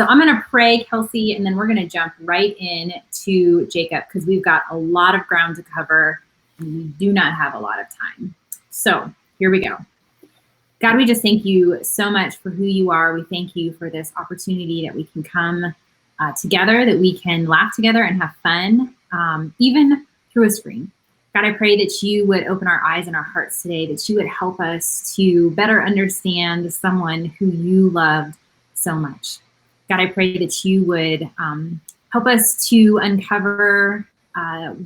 So I'm going to pray, Kelsey, and then we're going to jump right in to Jacob because we've got a lot of ground to cover and we do not have a lot of time. So here we go. God, we just thank you so much for who you are. We thank you for this opportunity that we can come together, that we can laugh together and have fun, even through a screen. God, I pray that you would open our eyes and our hearts today, that you would help us to better understand someone who you loved so much. God, I pray that you would help us to uncover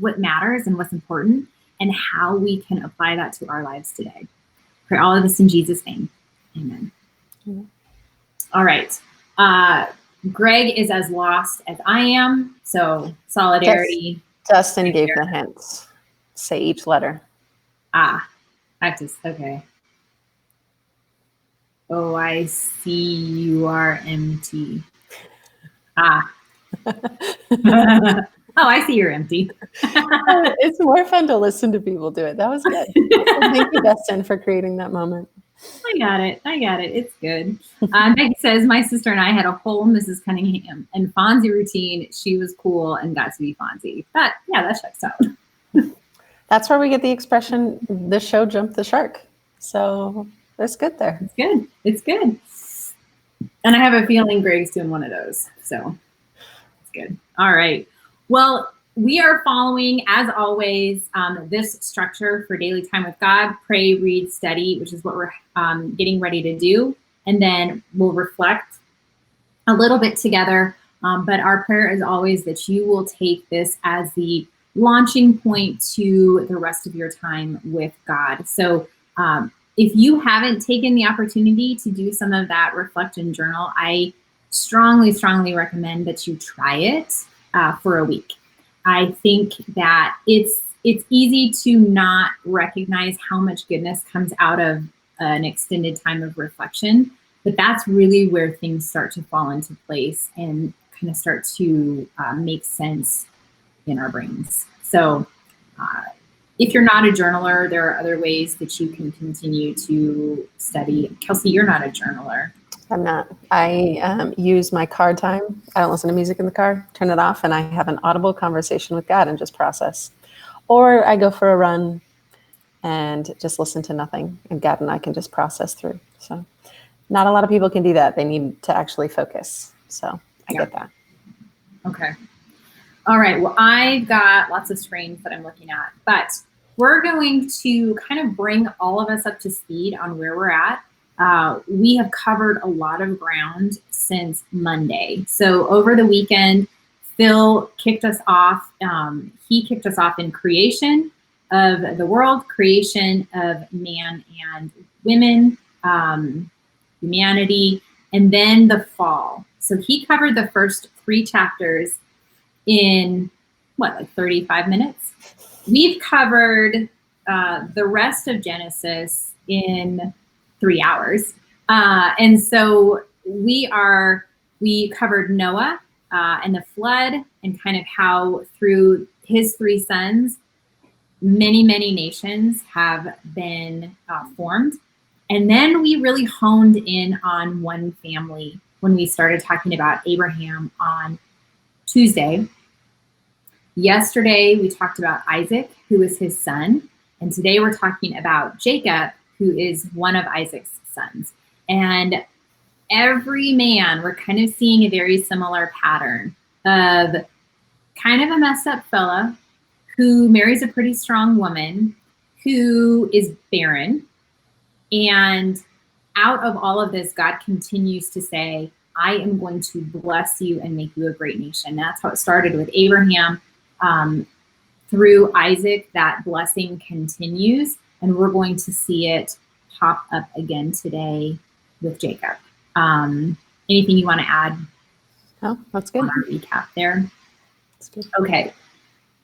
what matters and what's important and how we can apply that to our lives today. Pray all of this in Jesus' name. Amen. Mm-hmm. All right. Greg is as lost as I am, so solidarity. Dustin gave the hints. Say each letter. Practice. Okay. Oh, I see you are empty. Oh, I see you're empty. It's more fun to listen to people do it. That was good. Thank you, Dustin, for creating that moment. I got it. It's good. Meg says, my sister and I had a whole Mrs. Cunningham and Fonzie routine. She was cool and got to be Fonzie. That checks out. That's where we get the expression, the show jumped the shark. So that's good there. It's good. And I have a feeling Greg's doing one of those. So it's good. All right. Well, we are following, as always, this structure for Daily Time with God, pray, read, study, which is what we're getting ready to do. And then we'll reflect a little bit together. But our prayer is always that you will take this as the launching point to the rest of your time with God. So if you haven't taken the opportunity to do some of that reflect and journal, I strongly, strongly recommend that you try it for a week. I think that it's easy to not recognize how much goodness comes out of an extended time of reflection, but that's really where things start to fall into place and kind of start to make sense in our brains. So if you're not a journaler, there are other ways that you can continue to study. Kelsey, you're not a journaler. I'm not. I use my car time. I don't listen to music in the car, turn it off, and I have an audible conversation with God and just process. Or I go for a run and just listen to nothing, and God and I can just process through. So not a lot of people can do that. They need to actually focus. So I get that. Okay. All right. Well, I've got lots of screens that I'm looking at, but we're going to kind of bring all of us up to speed on where we're at. We have covered a lot of ground since Monday. So over the weekend, Phil kicked us off. He kicked us off in creation of the world, creation of man and women, humanity, and then the fall. So he covered the first 3 chapters in, 35 minutes? We've covered the rest of Genesis in 3 hours. And so we covered Noah and the flood and kind of how through his 3 sons, many, many nations have been formed. And then we really honed in on one family when we started talking about Abraham on Tuesday. Yesterday, we talked about Isaac, who is his son. And today we're talking about Jacob, who is one of Isaac's sons. And every man, we're kind of seeing a very similar pattern of kind of a messed up fella who marries a pretty strong woman who is barren. And out of all of this, God continues to say, I am going to bless you and make you a great nation. That's how it started with Abraham. Through Isaac, that blessing continues, and we're going to see it pop up again today with Jacob. Anything you want to add? Oh, that's good. On our recap there. That's good. Okay.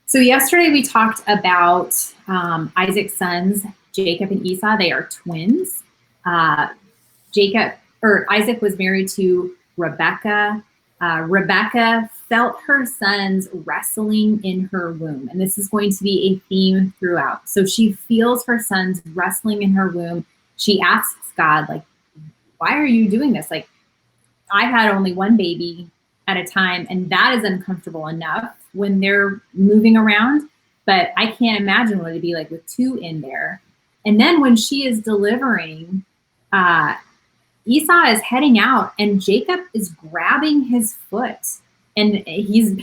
So yesterday we talked about Isaac's sons, Jacob and Esau. They are twins. Isaac was married to Rebecca. Rebecca felt her sons wrestling in her womb. And this is going to be a theme throughout. So she feels her sons wrestling in her womb. She asks God, why are you doing this? I've had only one baby at a time, and that is uncomfortable enough when they're moving around. But I can't imagine what it'd be like with two in there. And then when she is delivering, Esau is heading out, and Jacob is grabbing his foot, and he's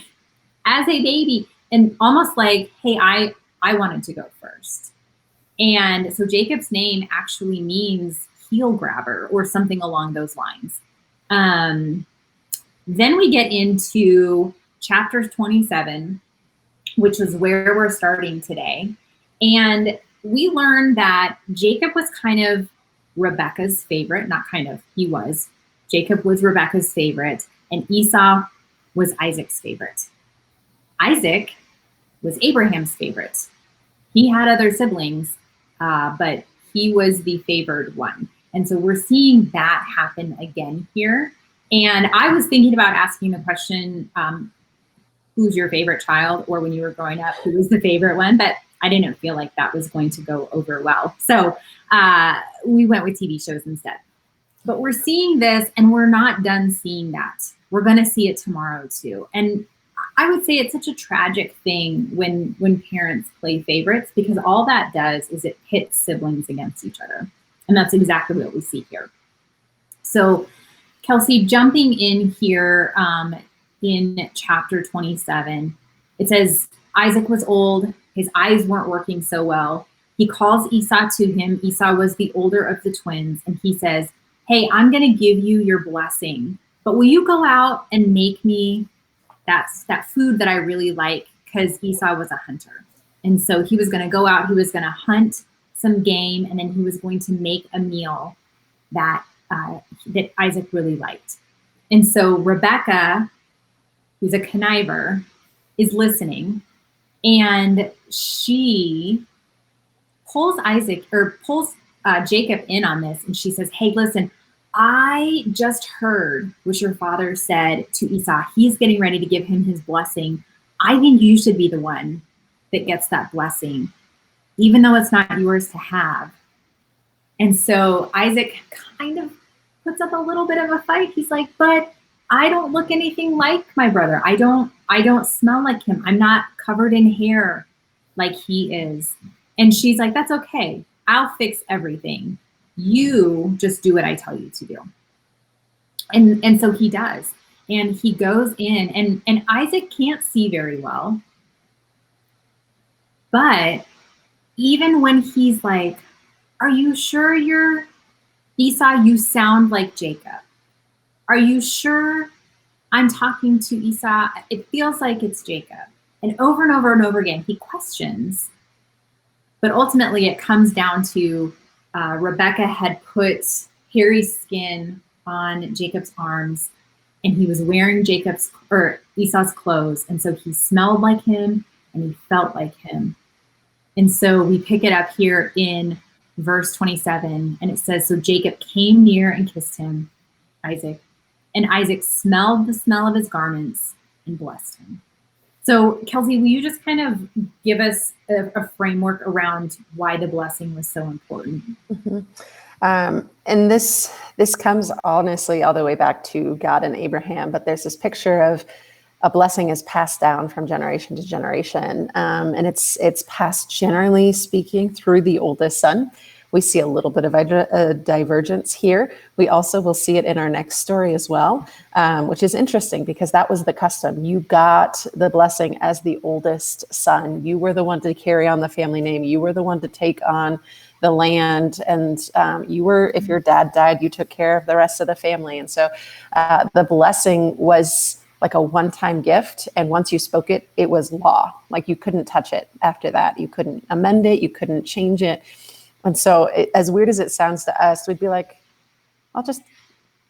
as a baby, and almost like, hey, I wanted to go first. And so Jacob's name actually means heel grabber or something along those lines. Then we get into chapter 27, which is where we're starting today. And we learn that Jacob was kind of Rebekah's favorite, not kind of, he was. Jacob was Rebekah's favorite, and Esau was Isaac's favorite. Isaac was Abraham's favorite. He had other siblings, but he was the favored one. And so we're seeing that happen again here. And I was thinking about asking the question, who's your favorite child? Or when you were growing up, who was the favorite one? But I didn't feel like that was going to go over well. So we went with TV shows instead. But we're seeing this, and we're not done seeing that. We're going to see it tomorrow too. And I would say it's such a tragic thing when parents play favorites, because all that does is it pits siblings against each other. And that's exactly what we see here. So Kelsey, jumping in here in chapter 27, it says, Isaac was old. His eyes weren't working so well. He calls Esau to him. Esau was the older of the twins. And he says, hey, I'm going to give you your blessing, but will you go out and make me that food that I really like? Because Esau was a hunter. And so he was going to go out, he was going to hunt some game, and then he was going to make a meal that Isaac really liked. And so Rebekah, who's a conniver, is listening, and she pulls Jacob in on this, and she says, hey, listen, I just heard what your father said to Esau. He's getting ready to give him his blessing. I think you should be the one that gets that blessing, even though it's not yours to have. And so Isaac kind of puts up a little bit of a fight. He's like, but I don't look anything like my brother. I don't smell like him. I'm not covered in hair like he is. And she's like, that's okay. I'll fix everything. You just do what I tell you to do. And so he does. And he goes in, and Isaac can't see very well. But even when he's like, are you sure you're Esau? You sound like Jacob. Are you sure I'm talking to Esau? It feels like it's Jacob. And over and over and over again, he questions. But ultimately, it comes down to Rebekah had put Harry's skin on Jacob's arms, and he was wearing Esau's clothes. And so he smelled like him, and he felt like him. And so we pick it up here in verse 27, and it says, so Jacob came near and kissed him, Isaac, and Isaac smelled the smell of his garments and blessed him. So Kelsey, will you just kind of give us a framework around why the blessing was so important? Mm-hmm. And this comes honestly all the way back to God and Abraham, but there's this picture of a blessing is passed down from generation to generation. And it's passed, generally speaking, through the oldest son. We see a little bit of a divergence here. We also will see it in our next story as well, which is interesting because that was the custom. You got the blessing as the oldest son. You were the one to carry on the family name. You were the one to take on the land. And if your dad died, you took care of the rest of the family. And so the blessing was like a one-time gift. And once you spoke it, it was law. Like you couldn't touch it after that. You couldn't amend it. You couldn't change it. And so as weird as it sounds to us, we'd be like, I'll just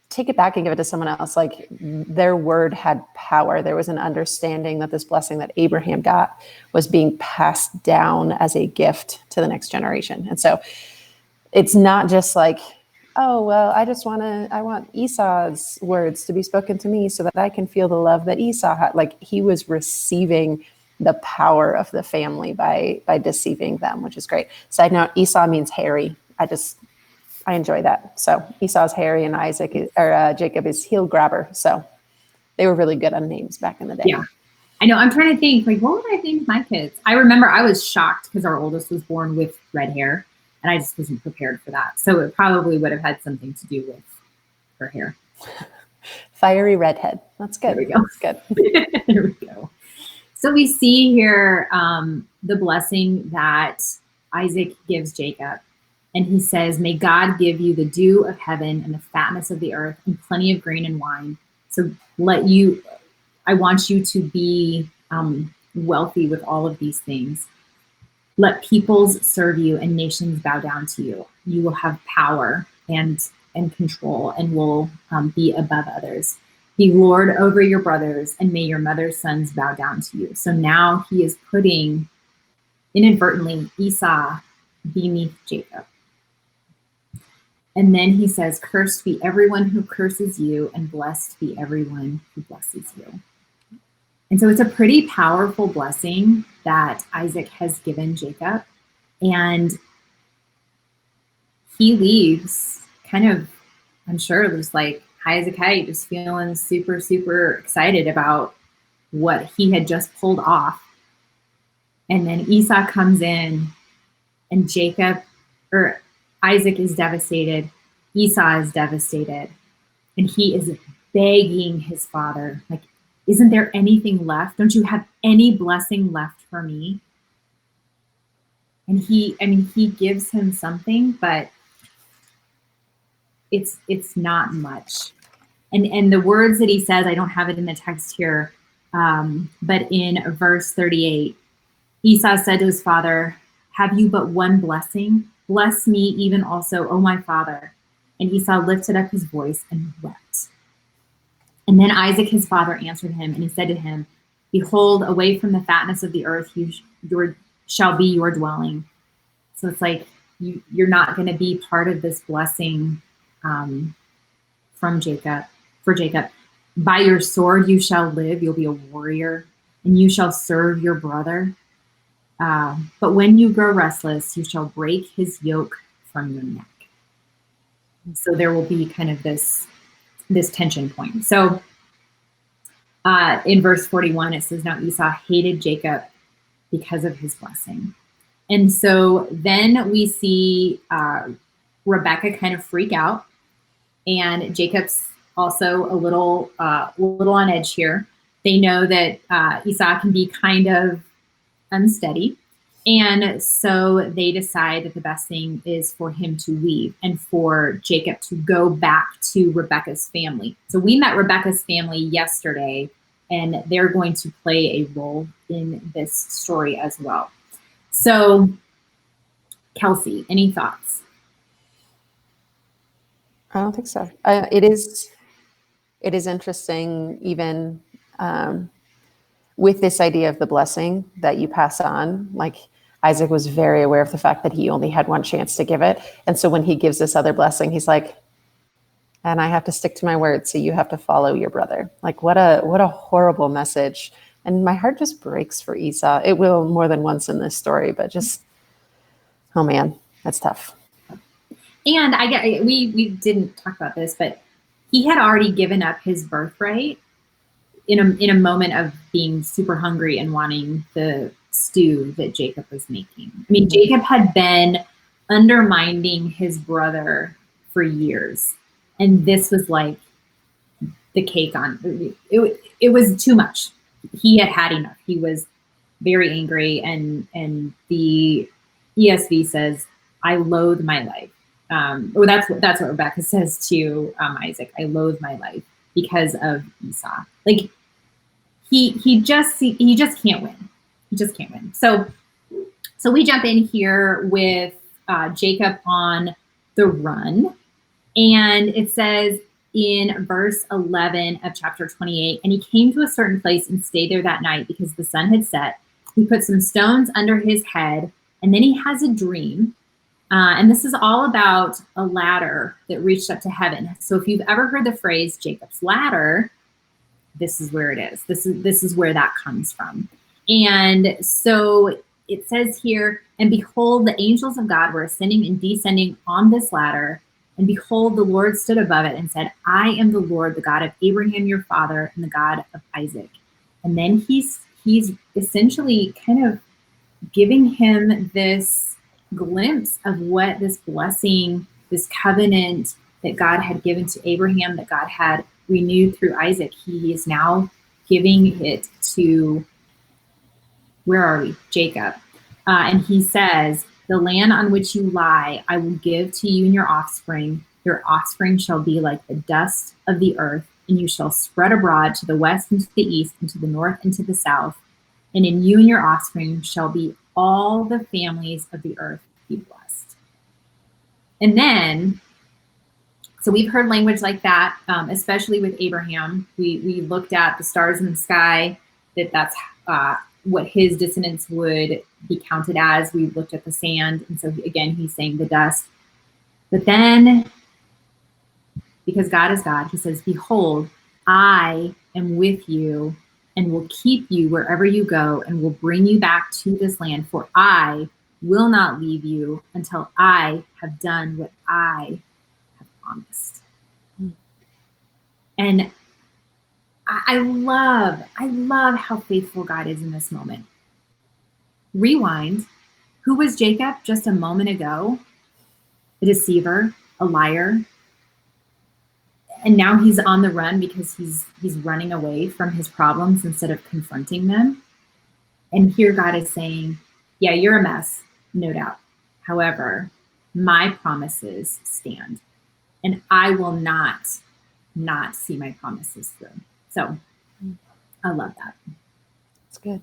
take it back and give it to someone else. Like their word had power. There was an understanding that this blessing that Abraham got was being passed down as a gift to the next generation. And so it's not just like, oh, well, I want Esau's words to be spoken to me so that I can feel the love that Esau had. Like he was receiving the power of the family by deceiving them, which is great. Side note, Esau means hairy. I I enjoy that. So Esau's hairy and Jacob is heel grabber. So they were really good on names back in the day. Yeah. I know. I'm trying to think, like, what would I name my kids? I remember I was shocked because our oldest was born with red hair, and I just wasn't prepared for that. So it probably would have had something to do with her hair. Fiery redhead. That's good. There we go. That's good. There we go. So we see here the blessing that Isaac gives Jacob. And he says, may God give you the dew of heaven and the fatness of the earth and plenty of grain and wine. So I want you to be wealthy with all of these things. Let peoples serve you and nations bow down to you. You will have power and control and will be above others. Be Lord over your brothers, and may your mother's sons bow down to you. So now he is putting, inadvertently, Esau beneath Jacob. And then he says, cursed be everyone who curses you, and blessed be everyone who blesses you. And so it's a pretty powerful blessing that Isaac has given Jacob. And he leaves kind of, I'm sure, just like high as a kite, just feeling super, super excited about what he had just pulled off. And then Esau comes in, and Isaac is devastated. Esau is devastated. And he is begging his father, like, isn't there anything left? Don't you have any blessing left for me? And he gives him something, but it's not much. And the words that he says, I don't have it in the text here, but in verse 38, Esau said to his father, have you but one blessing? Bless me even also, O my father. And Esau lifted up his voice and wept. And then Isaac, his father, answered him, and he said to him, behold, away from the fatness of the earth shall be your dwelling. So it's like you're not going to be part of this blessing for Jacob. By your sword you shall live, you'll be a warrior, and you shall serve your brother. But when you grow restless, you shall break his yoke from your neck. So there will be kind of this tension point. So in verse 41, it says, now Esau hated Jacob because of his blessing. And so then we see Rebecca kind of freak out, and Jacob's also a little on edge here. They know that Esau can be kind of unsteady. And so they decide that the best thing is for him to leave and for Jacob to go back to Rebecca's family. So we met Rebecca's family yesterday, and they're going to play a role in this story as well. So, Kelsey, any thoughts? I don't think so. It is interesting, even with this idea of the blessing that you pass on. Like, Isaac was very aware of the fact that he only had one chance to give it. And so when he gives this other blessing, he's like, and I have to stick to my word, so you have to follow your brother. Like, what a horrible message. And my heart just breaks for Esau. It will more than once in this story, but just, oh man, that's tough. And we didn't talk about this, but he had already given up his birthright in a moment of being super hungry and wanting the stew that Jacob was making. I mean, Jacob had been undermining his brother for years, and this was like the cake on it. It was too much. He had enough. He was very angry, and the ESV says, I loathe my life. That's what Rebecca says to Isaac. I loathe my life because of Esau. Like, he just can't win. He just can't win. So we jump in here with Jacob on the run, and it says in verse 11 of chapter 28, and he came to a certain place and stayed there that night because the sun had set. He put some stones under his head, and then he has a dream. And this is all about a ladder that reached up to heaven. So if you've ever heard the phrase Jacob's ladder, this is where it is. This is where that comes from. And so it says here, and behold, the angels of God were ascending and descending on this ladder. And behold, the Lord stood above it and said, I am the Lord, the God of Abraham, your father, and the God of Isaac. And then he's essentially kind of giving him this glimpse of what this blessing, this covenant that God had given to Abraham, that God had renewed through Isaac. He is now giving it to, where are we? Jacob. And he says, the land on which you lie, I will give to you and your offspring. Your offspring shall be like the dust of the earth, and you shall spread abroad to the west and to the east and to the north and to the south. And in you and your offspring shall be all the families of the earth be blessed. And then, so we've heard language like that, especially with Abraham. We looked at the stars in the sky, that's what his descendants would be counted as. We looked at the sand. And so again, he's saying the dust. But then, because God is God, he says, behold, I am with you and will keep you wherever you go and will bring you back to this land. For I will not leave you until I have done what I have promised. And I love how faithful God is in this moment. Rewind. Who was Jacob just a moment ago? A deceiver, a liar. And now he's on the run because he's running away from his problems instead of confronting them. And here God is saying, yeah, you're a mess, no doubt. However, my promises stand, and I will not see my promises through. So I love that. That's good.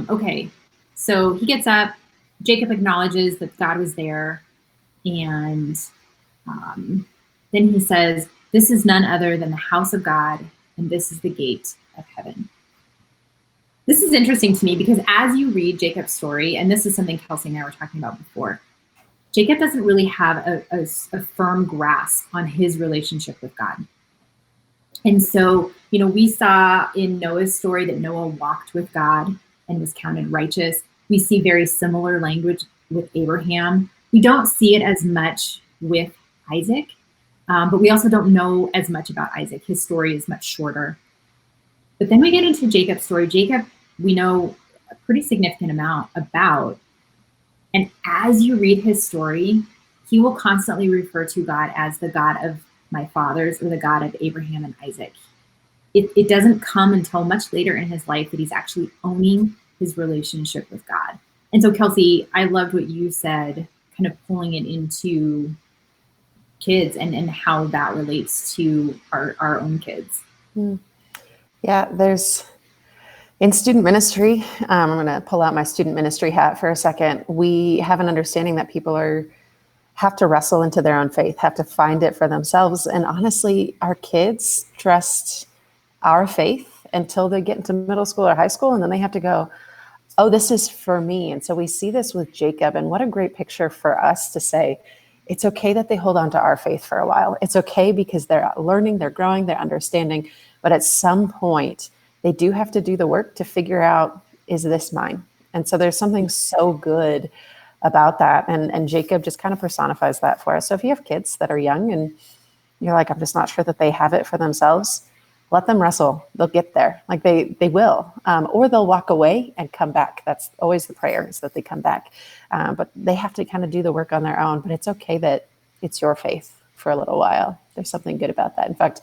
Okay, so he gets up. Jacob acknowledges that God was there, and then he says, this is none other than the house of God, and this is the gate of heaven. This is interesting to me because as you read Jacob's story, and this is something Kelsey and I were talking about before, Jacob doesn't really have a firm grasp on his relationship with God. And so, we saw in Noah's story that Noah walked with God and was counted righteous. We see very similar language with Abraham. We don't see it as much with Isaac, but we also don't know as much about Isaac. His story is much shorter. But then we get into Jacob's story. Jacob, we know a pretty significant amount about. And as you read his story, he will constantly refer to God as the God of my fathers, or the God of Abraham and Isaac. It doesn't come until much later in his life that he's actually owning his relationship with God. And so, Kelsey, I loved what you said, kind of pulling it into kids and how that relates to our own kids. Yeah, there's, in student ministry, I'm going to pull out my student ministry hat for a second. We have an understanding that people have to wrestle into their own faith, have to find it for themselves. And honestly, our kids trust our faith until they get into middle school or high school, and then they have to go, oh, this is for me. And so we see this with Jacob, and what a great picture for us to say, it's okay that they hold on to our faith for a while. It's okay because they're learning, they're growing, they're understanding. But at some point, they do have to do the work to figure out, is this mine? And so there's something so good about that. And Jacob just kind of personifies that for us. So if you have kids that are young and you're like, I'm just not sure that they have it for themselves, let them wrestle. They'll get there. Like they will, or they'll walk away and come back. That's always the prayer, is that they come back. But they have to kind of do the work on their own. But it's okay that it's your faith for a little while. There's something good about that. In fact,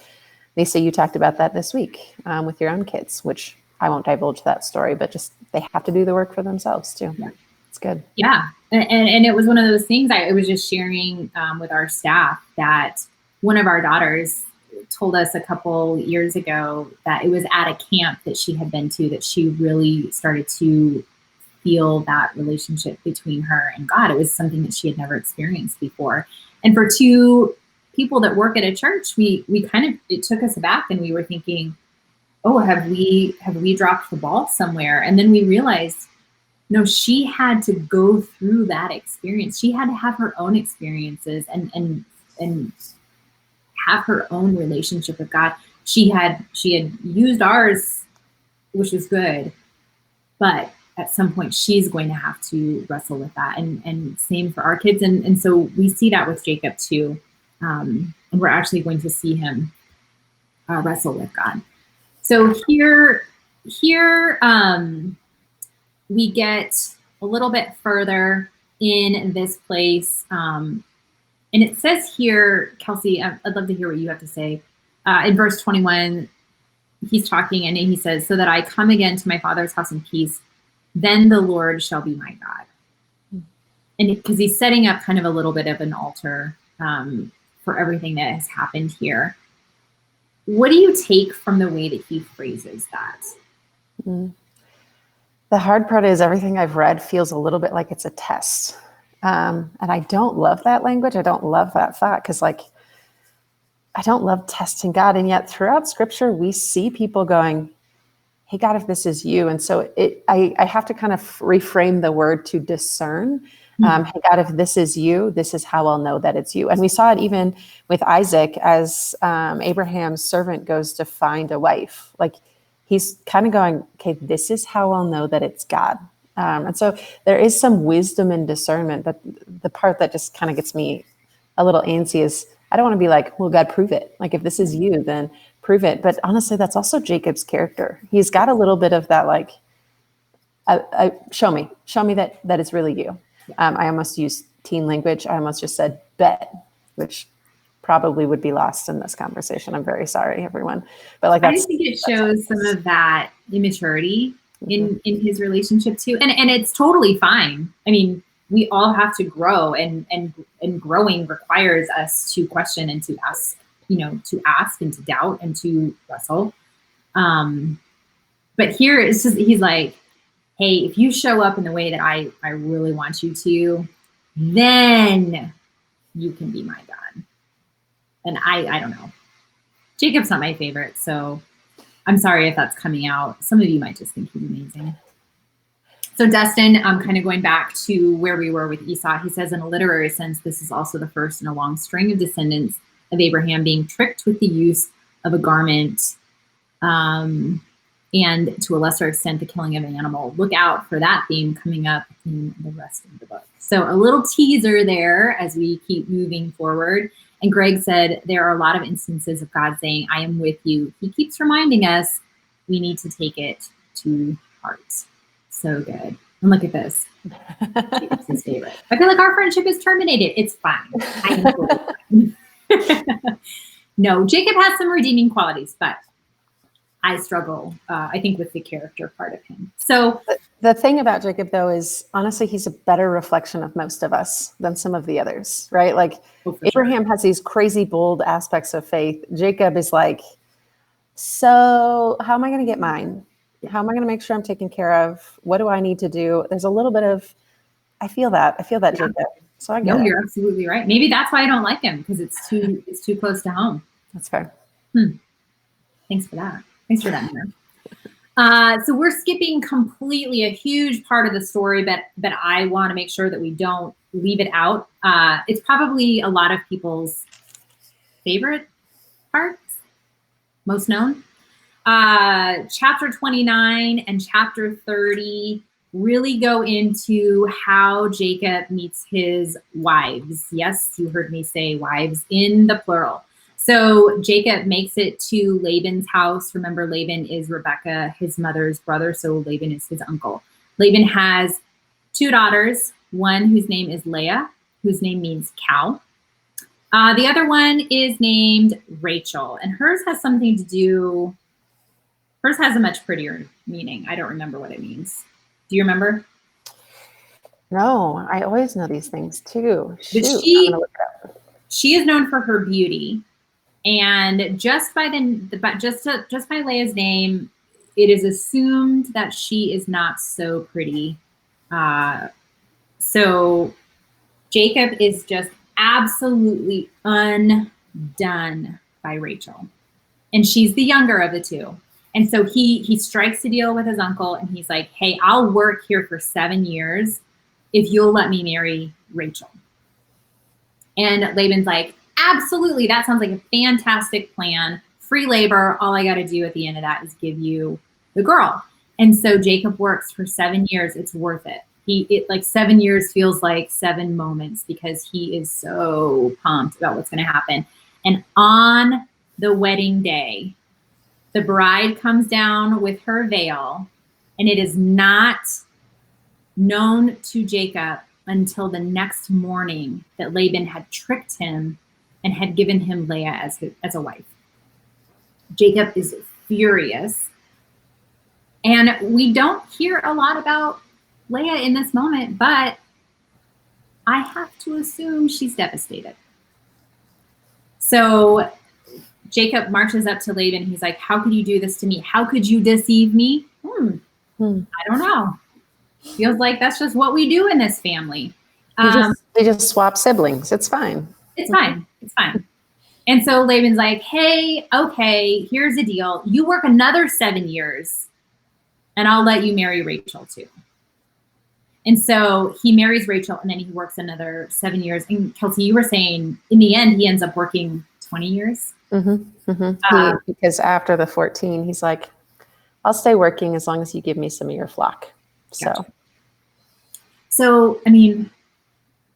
Lisa, you talked about that this week with your own kids, which I won't divulge that story, but just they have to do the work for themselves too. Yeah. It's good. Yeah. And it was one of those things I was just sharing with our staff, that one of our daughters told us a couple years ago that it was at a camp that she had been to that she really started to feel that relationship between her and God. It was something that she had never experienced before. And for two people that work at a church, we kind of, it took us aback, and we were thinking, oh, have we dropped the ball somewhere? And then we realized, no, she had to go through that experience. She had to have her own experiences and have her own relationship with God. She had used ours, which was good, but at some point she's going to have to wrestle with that, and same for our kids. And so we see that with Jacob too. And we're actually going to see him wrestle with God. So here we get a little bit further in this place. And it says here, Kelsey, I'd love to hear what you have to say. In verse 21, he's talking and he says, so that I come again to my father's house in peace, then the Lord shall be my God. And because he's setting up kind of a little bit of an altar for everything that has happened here. What do you take from the way that he phrases that? The hard part is everything I've read feels a little bit like it's a test. And I don't love that language. I don't love that thought because I don't love testing God. And yet throughout scripture, we see people going, hey, God, if this is you. And so I have to kind of reframe the word to discern. Hey, God, if this is you, this is how I'll know that it's you. And we saw it even with Isaac as Abraham's servant goes to find a wife. He's kind of going, okay, this is how I'll know that it's God. And so there is some wisdom and discernment, but the part that just kind of gets me a little antsy is I don't want to be like, well, God, prove it. If this is you, then prove it. But honestly, that's also Jacob's character. He's got a little bit of that, show me that it's really you. I almost used teen language. I almost just said bet, which probably would be lost in this conversation. I'm very sorry, everyone. But I just think it shows some of that immaturity in his relationship too. And it's totally fine. I mean, we all have to grow, and growing requires us to question and to ask, to ask and to doubt and to wrestle. But here it's just, he's like, hey, if you show up in the way that I really want you to, then you can be my God. And I don't know. Jacob's not my favorite, so I'm sorry if that's coming out. Some of you might just think he's amazing. So Dustin, kind of going back to where we were with Esau, he says in a literary sense, this is also the first in a long string of descendants of Abraham being tricked with the use of a garment, and to a lesser extent, the killing of an animal. Look out for that theme coming up in the rest of the book. So a little teaser there as we keep moving forward. And Greg said, there are a lot of instances of God saying, I am with you. He keeps reminding us we need to take it to heart. So good. And look at this. It's his favorite. I feel like our friendship is terminated. It's fine. I am fine. No, Jacob has some redeeming qualities, but I struggle, I think, with the character part of him. So the thing about Jacob, though, is honestly, he's a better reflection of most of us than some of the others, right? Abraham has these crazy, bold aspects of faith. Jacob is like, so how am I going to get mine? How am I going to make sure I'm taken care of? What do I need to do? There's a little bit of, I feel that yeah. Jacob. So I get it. You're absolutely right. Maybe that's why I don't like him, because it's too close to home. That's fair. Thanks for that. Thanks for that, Mira. So we're skipping completely a huge part of the story, but I want to make sure that we don't leave it out. It's probably a lot of people's favorite parts, most known. Chapter 29 and chapter 30 really go into how Jacob meets his wives. Yes, you heard me say wives in the plural. So Jacob makes it to Laban's house. Remember, Laban is Rebekah, his mother's brother, so Laban is his uncle. Laban has two daughters, one whose name is Leah, whose name means cow. The other one is named Rachel, and hers has something to do, hers has a much prettier meaning. I don't remember what it means. Do you remember? No, I always know these things too. She is known for her beauty. And just by Leah's name, it is assumed that she is not so pretty. So Jacob is just absolutely undone by Rachel, and she's the younger of the two. And so he strikes a deal with his uncle, and he's like, "Hey, I'll work here for 7 years if you'll let me marry Rachel." And Laban's like, absolutely, that sounds like a fantastic plan. Free labor. All I got to do at the end of that is give you the girl. And so Jacob works for 7 years. It's worth it. Like 7 years feels like 7 moments because he is so pumped about what's going to happen. And on the wedding day, the bride comes down with her veil, and it is not known to Jacob until the next morning that Laban had tricked him and had given him Leah as a wife. Jacob is furious. And we don't hear a lot about Leah in this moment, but I have to assume she's devastated. So Jacob marches up to Laban. He's like, how could you do this to me? How could you deceive me? I don't know. Feels like that's just what we do in this family. They just swap siblings. It's fine. It's fine. It's fine. And so Laban's like, hey, okay, here's the deal. You work another 7 years and I'll let you marry Rachel too. And so he marries Rachel and then he works another 7 years. And Kelsey, you were saying in the end, he ends up working 20 years. Because after the 14, he's like, I'll stay working as long as you give me some of your flock. So, I mean,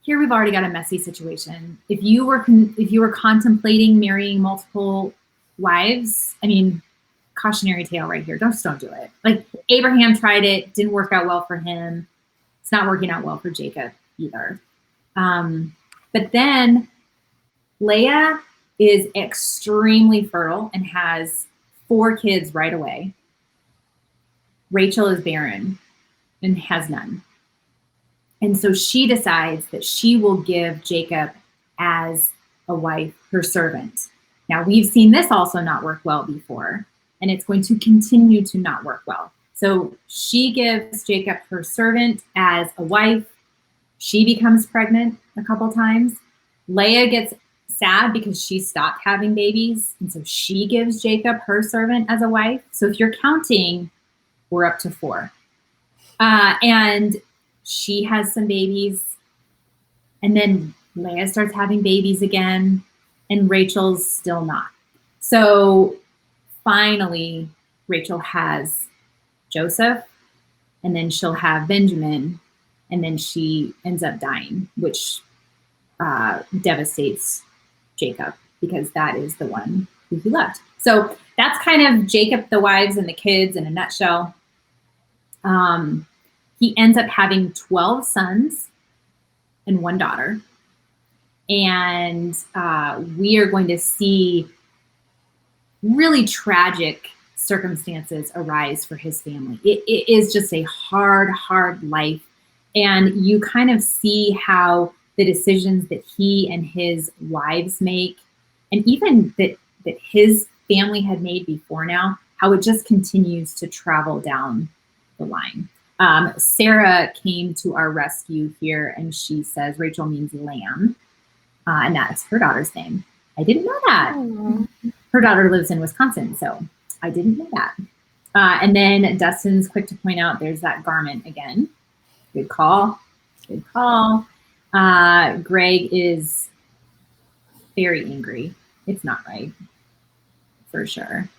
here we've already got a messy situation. If you were contemplating marrying multiple wives, I mean, cautionary tale right here. Don't do it. Like Abraham tried it, didn't work out well for him. It's not working out well for Jacob either. But then Leah is extremely fertile and has 4 kids right away. Rachel is barren and has none. And so she decides that she will give Jacob as a wife, her servant. Now, we've seen this also not work well before, and it's going to continue to not work well. So she gives Jacob her servant as a wife. She becomes pregnant a couple times. Leah gets sad because she stopped having babies, and so she gives Jacob her servant as a wife. So if you're counting, we're up to 4. And she has some babies, and then Leah starts having babies again, and Rachel's still not. So finally, Rachel has Joseph, and then she'll have Benjamin, and then she ends up dying, which devastates Jacob because that is the one who he loved. So that's kind of Jacob, the wives, and the kids in a nutshell. He ends up having 12 sons and 1 daughter. And we are going to see really tragic circumstances arise for his family. It is just a hard life. And you kind of see how the decisions that he and his wives make, and even that his family had made before now, how it just continues to travel down the line. Sarah came to our rescue here, and she says Rachel means lamb, and that's her daughter's name. I didn't know that. Aww. Her daughter lives in Wisconsin, so I didn't know that. And then Dustin's quick to point out there's that garment again. Good call. Good call. Greg is very angry. It's not right, for sure.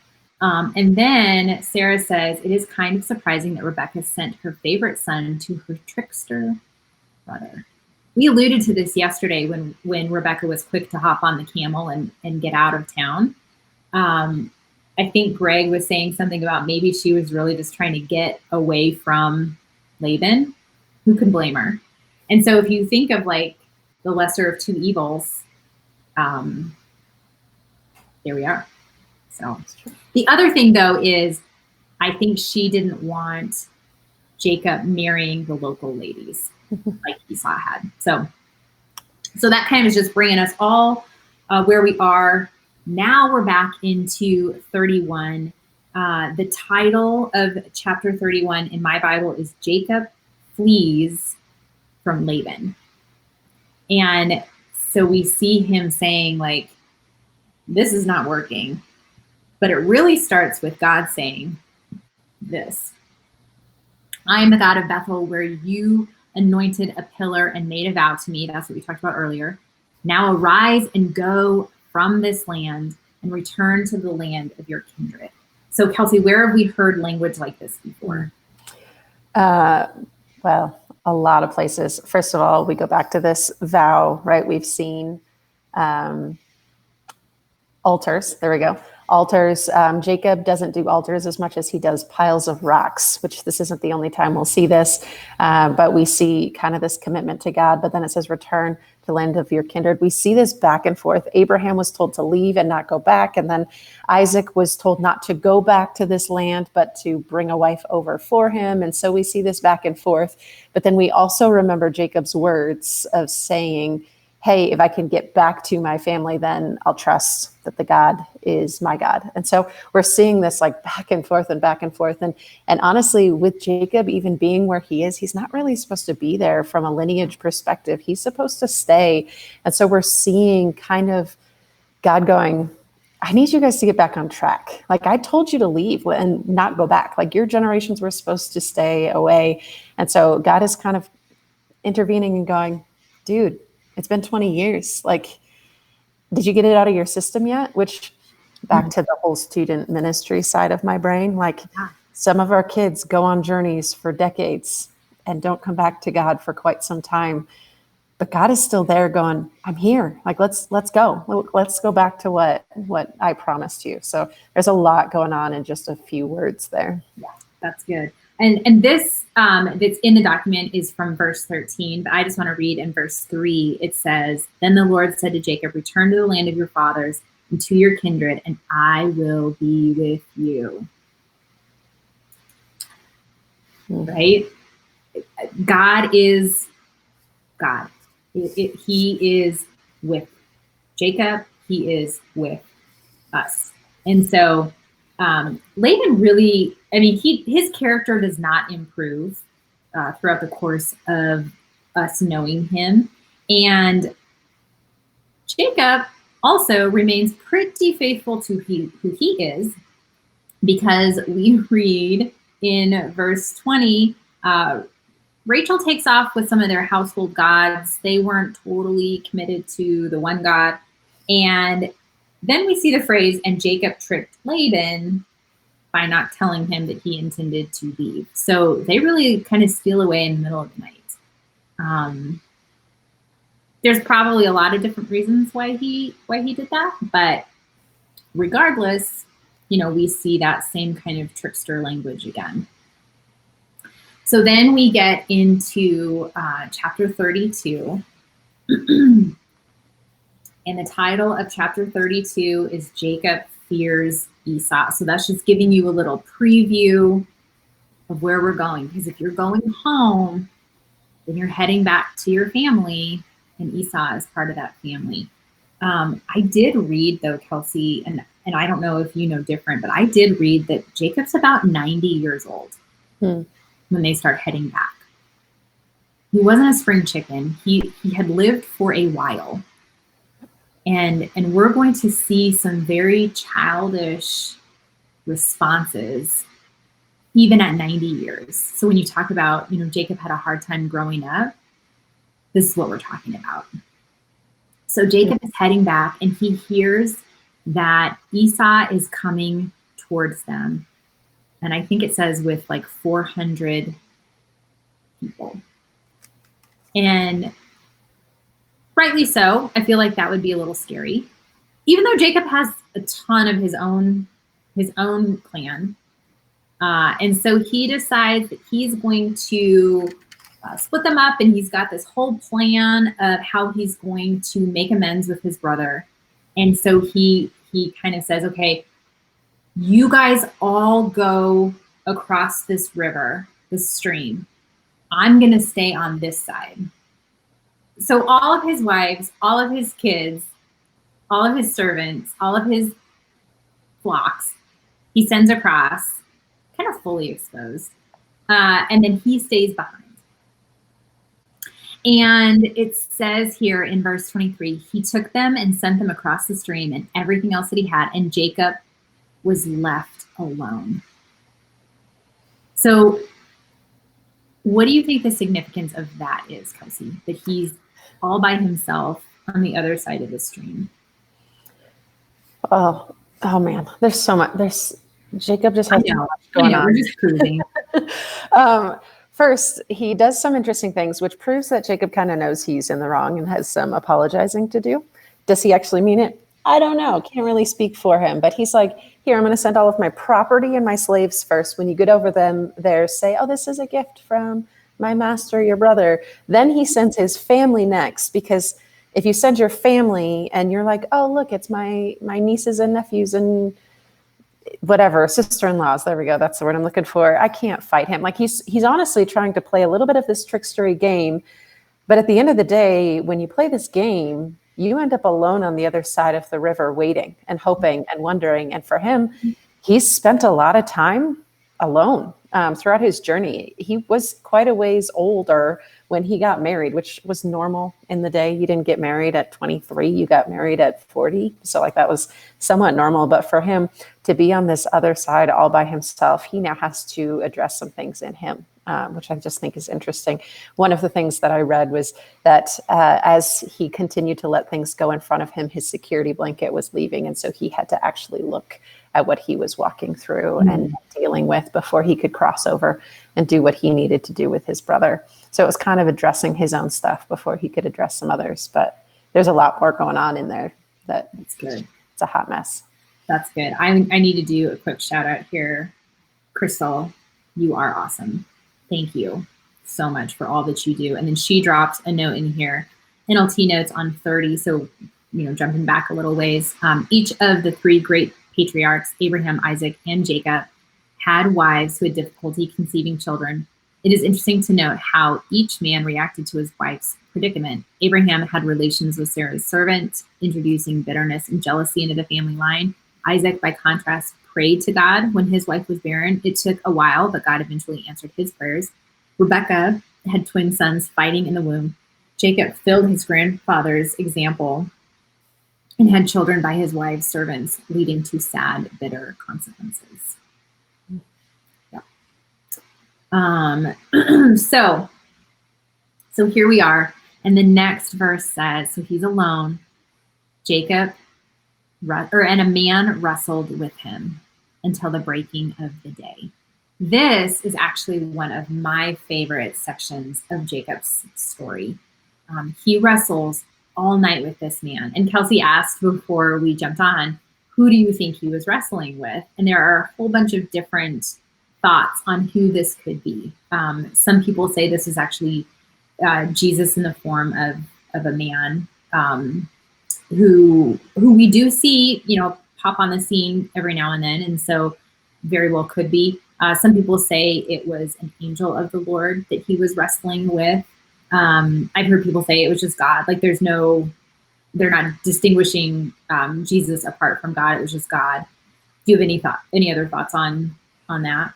And then Sarah says, it is kind of surprising that Rebecca sent her favorite son to her trickster brother. We alluded to this yesterday when Rebecca was quick to hop on the camel and get out of town. I think Greg was saying something about maybe she was really just trying to get away from Laban. Who can blame her? And so if you think of like the lesser of 2 evils, there we are. So the other thing, though, is I think she didn't want Jacob marrying the local ladies like Esau had. So that kind of is just bringing us all where we are. Now we're back into 31. The title of chapter 31 in my Bible is Jacob Flees from Laban. And so we see him saying, like, this is not working. But it really starts with God saying this. I am the God of Bethel, where you anointed a pillar and made a vow to me. That's what we talked about earlier. Now arise and go from this land and return to the land of your kindred. So Kelsey, where have we heard language like this before? Well, a lot of places. First of all, we go back to this vow, right? We've seen altars. There we go. Altars. Jacob doesn't do altars as much as he does piles of rocks, which this isn't the only time we'll see this. But we see kind of this commitment to God. But then it says, return to the land of your kindred. We see this back and forth. Abraham was told to leave and not go back. And then Isaac was told not to go back to this land, but to bring a wife over for him. And so we see this back and forth. But then we also remember Jacob's words of saying, hey, if I can get back to my family, then I'll trust that the God is my God. And so we're seeing this like back and forth and back and forth. And honestly, with Jacob even being where he is, he's not really supposed to be there from a lineage perspective. He's supposed to stay. And so we're seeing kind of God going, I need you guys to get back on track. Like I told you to leave and not go back. Like your generations were supposed to stay away. And so God is kind of intervening and going, dude, it's been 20 years. Like, did you get it out of your system yet? Which back to the whole student ministry side of my brain, like some of our kids go on journeys for decades and don't come back to God for quite some time. But God is still there going, I'm here. Like, let's go. Let's go back to what I promised you. So there's a lot going on in just a few words there. Yeah, that's good. And this that's in the document is from verse 13, but I just want to read in verse 3. It says, then the Lord said to Jacob, return to the land of your fathers and to your kindred, and I will be with you. Right? God is God. He is with Jacob. He is with us. And so Laban really, I mean, his character does not improve throughout the course of us knowing him. And Jacob also remains pretty faithful to who he is, because we read in verse 20, Rachel takes off with some of their household gods. They weren't totally committed to the one God. And then we see the phrase, and Jacob tricked Laban by not telling him that he intended to leave. So they really kind of steal away in the middle of the night. There's probably a lot of different reasons why he did that, but regardless, we see that same kind of trickster language again. So then we get into chapter 32. And the title of chapter 32 is Jacob Fears Esau. So that's just giving you a little preview of where we're going. Because if you're going home, then you're heading back to your family, and Esau is part of that family. I did read, though, Kelsey, and I don't know if you know different, but I did read that Jacob's about 90 years old when they start heading back. He wasn't a spring chicken. He had lived for a while. And we're going to see some very childish responses, even at 90 years. So when you talk about, Jacob had a hard time growing up, this is what we're talking about. So Jacob is heading back, and he hears that Esau is coming towards them. And I think it says with like 400 people. And rightly so. I feel like that would be a little scary, even though Jacob has a ton of his own plan. And so he decides that he's going to split them up, and he's got this whole plan of how he's going to make amends with his brother. And so he kind of says, okay, you guys all go across this river, this stream. I'm going to stay on this side. So all of his wives, all of his kids, all of his servants, all of his flocks, he sends across, kind of fully exposed. And then he stays behind. And it says here in verse 23, he took them and sent them across the stream and everything else that he had, and Jacob was left alone. So what do you think the significance of that is, Kelsey? That he's all by himself on the other side of the stream? Oh man, there's so much. Jacob just I has too know, much I going know, on. we're just cruising. First, he does some interesting things, which proves that Jacob kind of knows he's in the wrong and has some apologizing to do. Does he actually mean it? I don't know. Can't really speak for him. But he's like, here, I'm going to send all of my property and my slaves first. When you get over them there, say, oh, this is a gift from my master, your brother. Then he sends his family next, because if you send your family and you're like, oh, look, it's my nieces and nephews and whatever, sister-in-laws, there we go, that's the word I'm looking for, I can't fight him. Like he's honestly trying to play a little bit of this trickstery game, but at the end of the day, when you play this game, you end up alone on the other side of the river, waiting and hoping and wondering. And for him, he's spent a lot of time alone throughout his journey. He was quite a ways older when he got married, which was normal in the day. You didn't get married at 23, you got married at 40. So like that was somewhat normal. But for him to be on this other side all by himself, he now has to address some things in him, which I just think is interesting. One of the things that I read was that as he continued to let things go in front of him, his security blanket was leaving. And so he had to actually look at what he was walking through and dealing with before he could cross over and do what he needed to do with his brother. So it was kind of addressing his own stuff before he could address some others. But there's a lot more going on in there. That's good. It's a hot mess. That's good. I need to do a quick shout out here. Crystal, you are awesome. Thank you so much for all that you do. And then she dropped a note in here, NLT notes on 30. So, jumping back a little ways, each of the three great patriarchs, Abraham, Isaac, and Jacob, had wives who had difficulty conceiving children. It is interesting to note how each man reacted to his wife's predicament. Abraham had relations with Sarah's servant, introducing bitterness and jealousy into the family line. Isaac, by contrast, prayed to God when his wife was barren. It took a while, but God eventually answered his prayers. Rebekah had twin sons fighting in the womb. Jacob filled his grandfather's example and had children by his wife's servants, leading to sad, bitter consequences. Yeah. So here we are. And the next verse says, so he's alone. And a man wrestled with him until the breaking of the day. This is actually one of my favorite sections of Jacob's story. He wrestles all night with this man. And Kelsey asked before we jumped on, who do you think he was wrestling with? And there are a whole bunch of different thoughts on who this could be. Some people say this is actually Jesus in the form of a man who we do see, pop on the scene every now and then. And so very well could be. Some people say it was an angel of the Lord that he was wrestling with. I've heard people say it was just God. Like they're not distinguishing Jesus apart from God. It was just God. Do you have any other thoughts on that?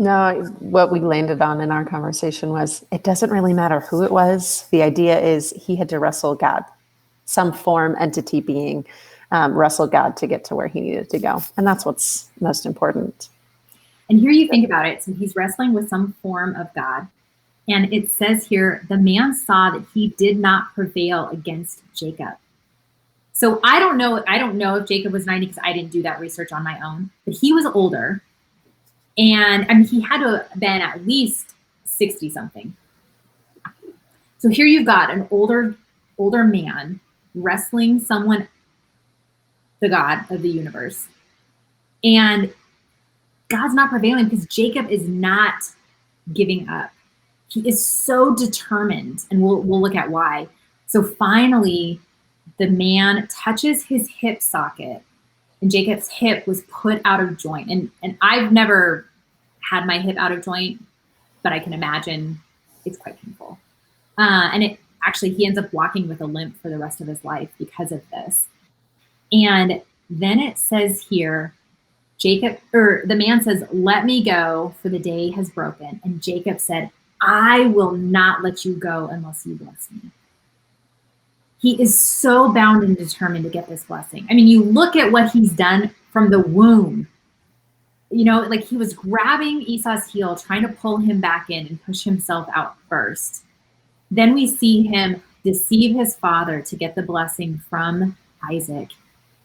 No, what we landed on in our conversation was it doesn't really matter who it was. The idea is he had to wrestle God, some form, entity, being, wrestle God to get to where he needed to go. And that's what's most important. And here you think about it. So he's wrestling with some form of God. And it says here, the man saw that he did not prevail against Jacob. So I don't know if Jacob was 90 because I didn't do that research on my own, but he was older. And I mean, he had to have been at least 60 something. So here you've got an older man wrestling someone, the God of the universe. And God's not prevailing because Jacob is not giving up. He is so determined, and we'll look at why. So finally, the man touches his hip socket, and Jacob's hip was put out of joint. And I've never had my hip out of joint, but I can imagine it's quite painful. And he ends up walking with a limp for the rest of his life because of this. And then it says here, the man says, "Let me go, for the day has broken." And Jacob said, "I will not let you go unless you bless me." He is so bound and determined to get this blessing. I mean, you look at what he's done from the womb. Like he was grabbing Esau's heel, trying to pull him back in and push himself out first. Then we see him deceive his father to get the blessing from Isaac.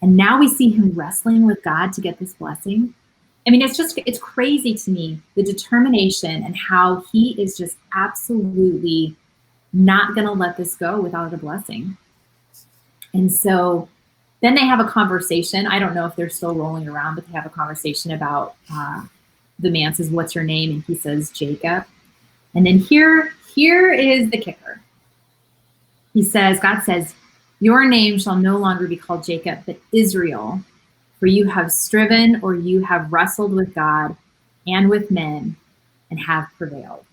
And now we see him wrestling with God to get this blessing. I mean, it's crazy to me, the determination and how he is just absolutely not going to let this go without a blessing. And so then they have a conversation. I don't know if they're still rolling around, but they have a conversation about the man says, "What's your name?" And he says, "Jacob." And then here is the kicker. He says, God says, "Your name shall no longer be called Jacob, but Israel, for you have striven, or you have wrestled with God and with men and have prevailed."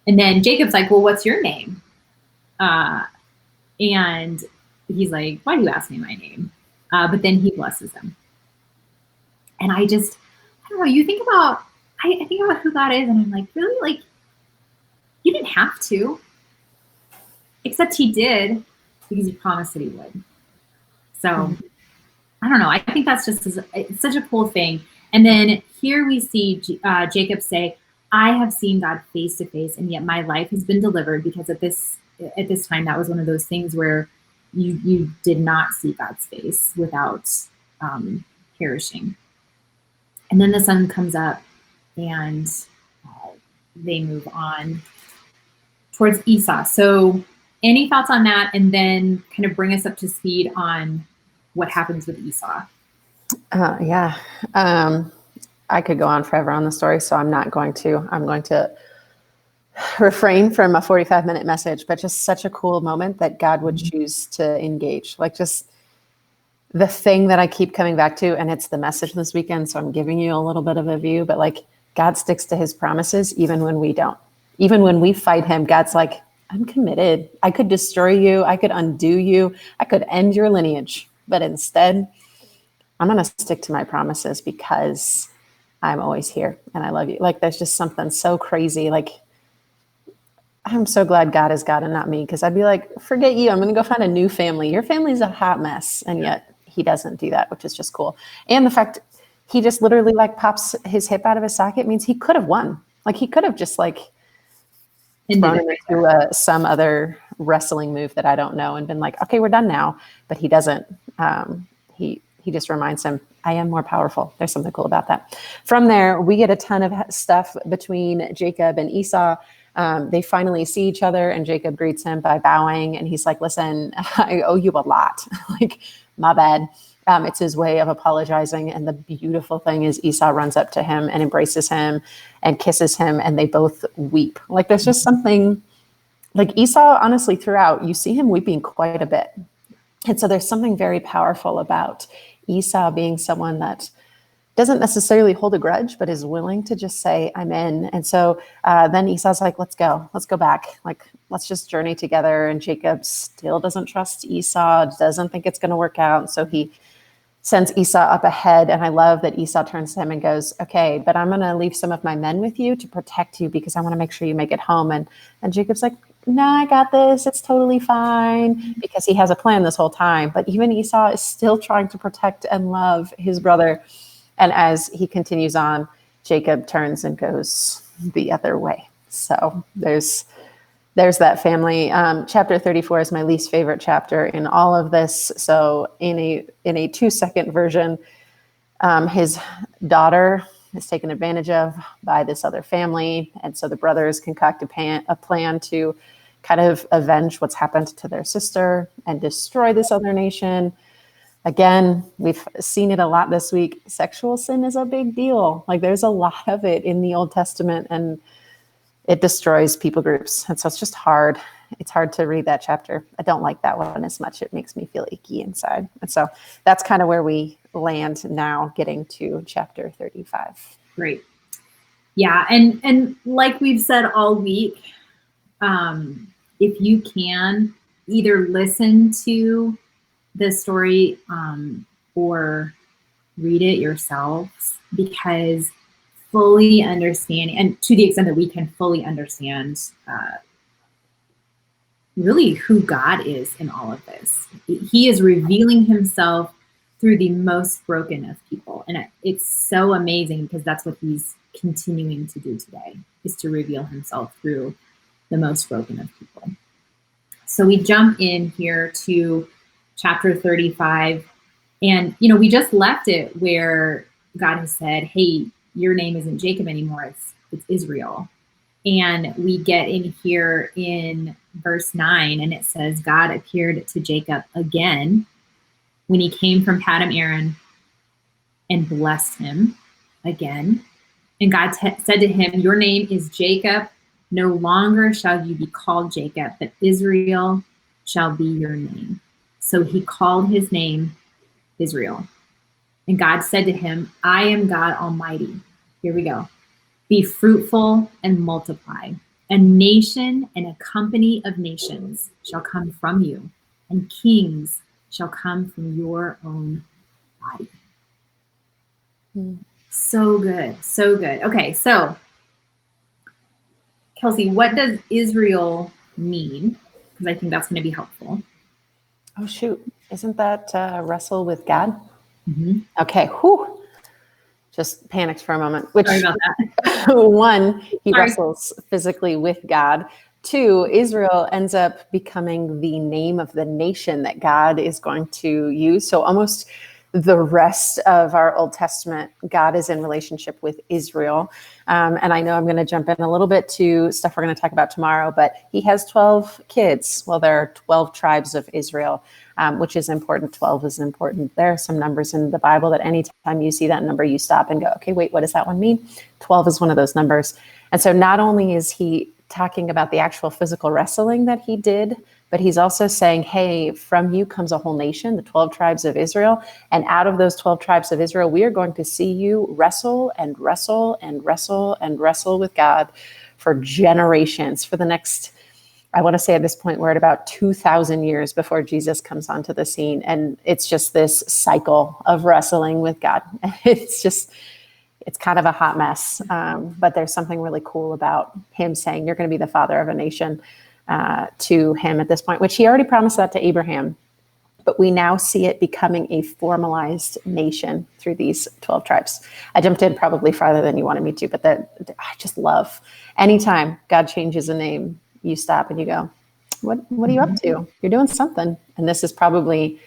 And then Jacob's like, "Well, what's your name?" And he's like, "Why do you ask me my name?" But then he blesses him. And I don't know, you think about, I think about who God is, and I'm like, really? Like, you didn't have to, except he did, because he promised that he would. So I don't know. I think that's it's such a cool thing. And then here we see Jacob say, "I have seen God face to face, and yet my life has been delivered," because at this time, that was one of those things where you did not see God's face without perishing. And then the sun comes up, and they move on towards Esau. So any thoughts on that? And then kind of bring us up to speed on what happens with Esau. Yeah. I could go on forever on the story, so I'm not going to. I'm going to refrain from a 45-minute message, but just such a cool moment that God would choose to engage. Like, just the thing that I keep coming back to, and it's the message this weekend, so I'm giving you a little bit of a view, but like, God sticks to his promises even when we don't. Even when we fight him, God's like, "I'm committed. I could destroy you. I could undo you. I could end your lineage. But instead, I'm going to stick to my promises because I'm always here and I love you." Like, there's just something so crazy. Like, I'm so glad God is God and not me, because I'd be like, "Forget you. I'm going to go find a new family. Your family's a hot mess." And yet he doesn't do that, which is just cool. And the fact he just literally like pops his hip out of his socket means he could have won. Like, he could have just like thrown him into some other wrestling move that I don't know and been like, "Okay, we're done now." But he doesn't. He just reminds him, "I am more powerful." There's something cool about that. From there, we get a ton of stuff between Jacob and Esau. They finally see each other, and Jacob greets him by bowing. And he's like, "Listen, I owe you a lot." Like, my bad. It's his way of apologizing. And the beautiful thing is Esau runs up to him and embraces him and kisses him, and they both weep. Like, there's just something, like, Esau, honestly, throughout, you see him weeping quite a bit. And so there's something very powerful about Esau being someone that doesn't necessarily hold a grudge, but is willing to just say, "I'm in." And so then Esau's like, let's go back. Like, let's just journey together. And Jacob still doesn't trust Esau, doesn't think it's going to work out. So he sends Esau up ahead. And I love that Esau turns to him and goes, "Okay, but I'm going to leave some of my men with you to protect you, because I want to make sure you make it home." And Jacob's like, "No, I got this. It's totally fine," because he has a plan this whole time. But even Esau is still trying to protect and love his brother. And as he continues on, Jacob turns and goes the other way. So there's that family. Chapter 34 is my least favorite chapter in all of this. So in a 2-second version, his daughter is taken advantage of by this other family. And so the brothers concoct a plan to kind of avenge what's happened to their sister and destroy this other nation. Again, we've seen it a lot this week. Sexual sin is a big deal. Like, there's a lot of it in the Old Testament, and it destroys people groups. And so it's just hard. It's hard to read that chapter. I don't like that one as much. It makes me feel icky inside. And so that's kind of where we land now, getting to chapter 35. Great. Yeah. And like we've said all week, if you can, either listen to the story or read it yourselves, because fully understanding, and to the extent that we can fully understand really who God is in all of this. He is revealing himself through the most broken of people. And it's so amazing, because that's what he's continuing to do today, is to reveal himself through the most broken of people. So we jump in here to chapter 35. And, we just left it where God has said, hey, your name isn't Jacob anymore, it's Israel. And we get in here in verse 9, and it says, God appeared to Jacob again when he came from Padam Aram and blessed him again. And God said to him, your name is Jacob. No longer shall you be called Jacob, but Israel shall be your name. So he called his name Israel. And God said to him, I am God Almighty. Here we go. Be fruitful and multiply. A nation and a company of nations shall come from you, and kings shall come from your own body. So good. So good. Okay, so Kelsey, what does Israel mean? Because I think that's going to be helpful. Oh, shoot. Isn't that wrestle with God? Mm-hmm. Okay. Whew. Just panicked for a moment. Which, sorry about that. One, he wrestles physically with God. Two, Israel ends up becoming the name of the nation that God is going to use. So almost the rest of our Old Testament, God is in relationship with Israel. And I know I'm going to jump in a little bit to stuff we're going to talk about tomorrow, but he has 12 kids. Well, there are 12 tribes of Israel, which is important. 12 is important. There are some numbers in the Bible that anytime you see that number, you stop and go, okay, wait, what does that one mean? 12 is one of those numbers. And so not only is he talking about the actual physical wrestling that he did, but he's also saying, hey, from you comes a whole nation, the 12 tribes of Israel. And out of those 12 tribes of Israel, we are going to see you wrestle and wrestle and wrestle and wrestle with God for generations, for the next, I want to say at this point, we're at about 2,000 years before Jesus comes onto the scene. And it's just this cycle of wrestling with God. It's kind of a hot mess. But there's something really cool about him saying, you're going to be the father of a nation. To him at this point, which he already promised that to Abraham, but we now see it becoming a formalized nation through these 12 tribes. I jumped in probably farther than you wanted me to, but that I just love anytime God changes a name, you stop and you go, what are you up to? You're doing something. And this is probably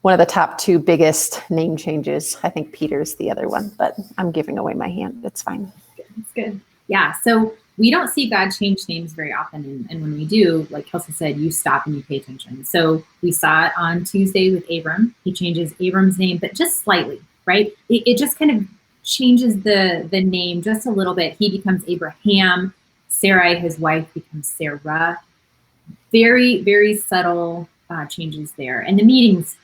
one of the top two biggest name changes. I think Peter's the other one, but I'm giving away my hand. It's fine. It's good. Yeah. So we don't see God change names very often. And when we do, like Kelsey said, you stop and you pay attention. So we saw it on Tuesday with Abram. He changes Abram's name, but just slightly, right? It just kind of changes the name just a little bit. He becomes Abraham. Sarai, his wife, becomes Sarah. Very, very subtle changes there. And the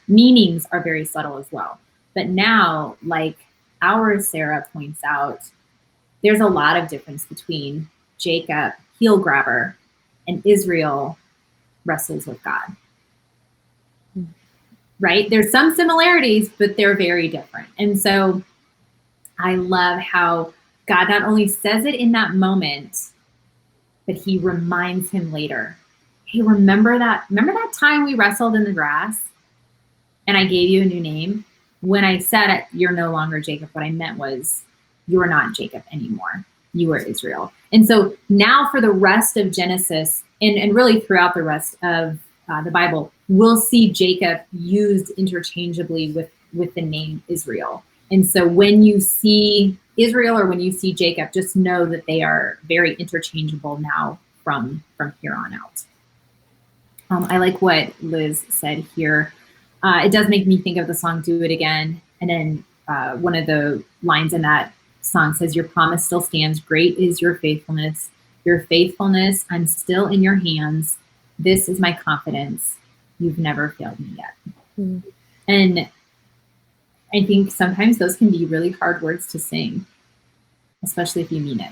meanings are very subtle as well. But now, like our Sarah points out, there's a lot of difference between Jacob, heel grabber, and Israel wrestles with God. Right? There's some similarities, but they're very different. And so I love how God not only says it in that moment, but he reminds him later. Hey, remember that time we wrestled in the grass and I gave you a new name? When I said it, you're no longer Jacob, what I meant was you're not Jacob anymore. You are Israel. And so now for the rest of Genesis and really throughout the rest of the Bible, we'll see Jacob used interchangeably with the name Israel. And so when you see Israel or when you see Jacob, just know that they are very interchangeable now from here on out. I like what Liz said here. It does make me think of the song Do It Again. And then one of the lines in that song says, your promise still stands. Great is your faithfulness. Your faithfulness, I'm still in your hands. This is my confidence. You've never failed me yet. Mm-hmm. And I think sometimes those can be really hard words to sing, especially if you mean it.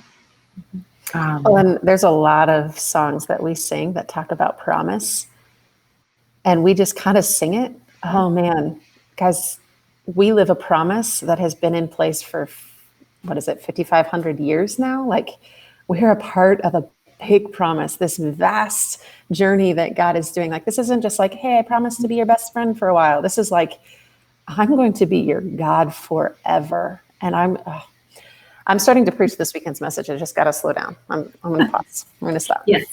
And there's a lot of songs that we sing that talk about promise, and we just kind of sing it. Oh man, guys, we live a promise that has been in place for 5,500 years now. Like, we're a part of a big promise, this vast journey that God is doing. Like, this isn't just like, hey, I promised to be your best friend for a while. This is like, I'm going to be your God forever. And I'm starting to preach this weekend's message. I just got to slow down. I'm going to pause. I'm going to stop. Yes.